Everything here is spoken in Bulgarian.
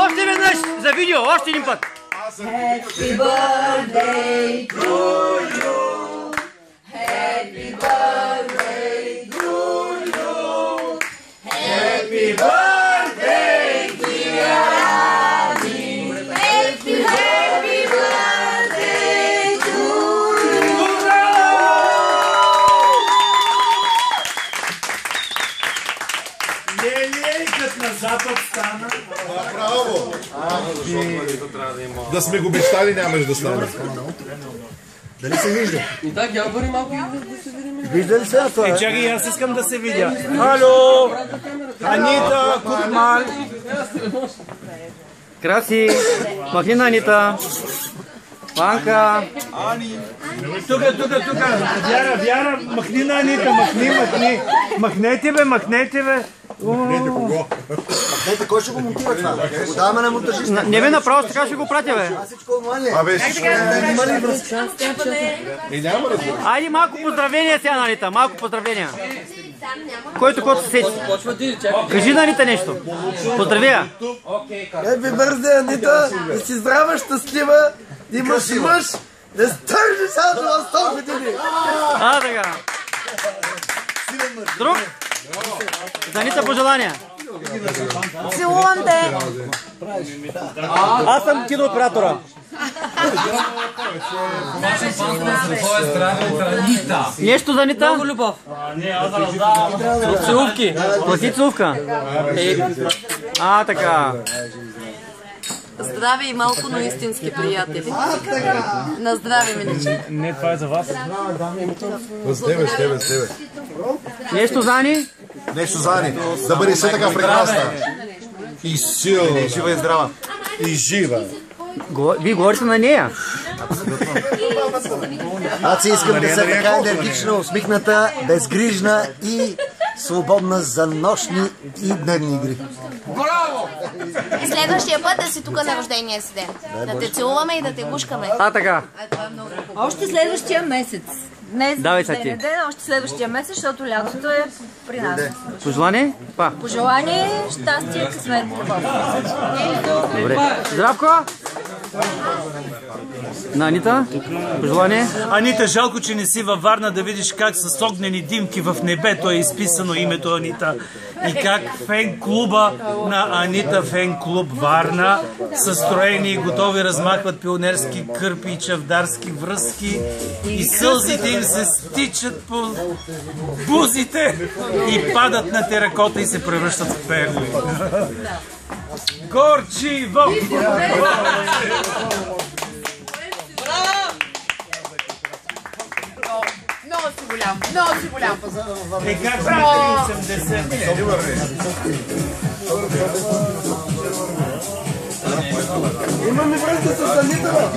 Още веднъж за видео, още един път. Happy birthday to you. Happy birthday to you. Happy birthday, dear Adi. Happy birthday to you. Лелейкът на запад стана. Браво! Да сме го мечтали, нямаш да стане. Дали се вижда? И так, я бъри малко да се видим. Вижда ли се това? Чакай, аз искам да се видя. Алло! Анита, Кутман. Краси, махни на Анита. Панка. Тук. Вяра, махни на Анита, махни. Махнете бе. Махнете кого? Махнете, кой ще го монтира това? Го даваме на монтажиста. Не бе, направо така ще го пратя, бе. Аз всичко онлайн ли? Абе, всичко Има ли връзка? няма разбира. Айде малко поздравения сега на Анита, малко поздравения. Който се сети. Почва ти, чакай. Кажи на Анита нещо. Поздравя. Happy birthday, Анита! Да си здрава, щастлива, да имаш мъж, да стържиш аз на 100 години! А, така. Друг? За Анита пожелания. Целувам те! Аз съм кинооператора. Нещо за Анита? Много любов. Целувки. Плати целувка. А, така. Здраве и малко, но истински приятели. На здраве, миличе. Не, това е за вас. С тебе. Нещо за Ани? Нещо за Ани. Да бъде все така прекрасна. И силна. Жива и здрава! И жива. Вие говорите на нея. Аз си искам да съм така енергична, усмихната, безгрижна и свободна за нощни и дневни игри. И следващия път да си тук на рождения си ден. Да те целуваме и да те гушкаме. А, така. Още следващия месец. Днес Давай са ден, ти. още следващия месец, защото лятото е при нас. Пожелание? Па. Пожелание, щастие, късмет, любов. Добре. Здравко! На Анита? Пожелание? Анита, жалко, че не си във Варна да видиш как с огнени димки в небето е изписано името Анита и как фен-клуба на Анита, фен-клуб Варна, са строени и готови, размахват пионерски кърпи и чавдарски връзки и сълзите им се стичат по бузите и падат на теракота и се превръщат в перли. Горчиво! Много си голям. Е, как за 80? Имаме връзка с Анита!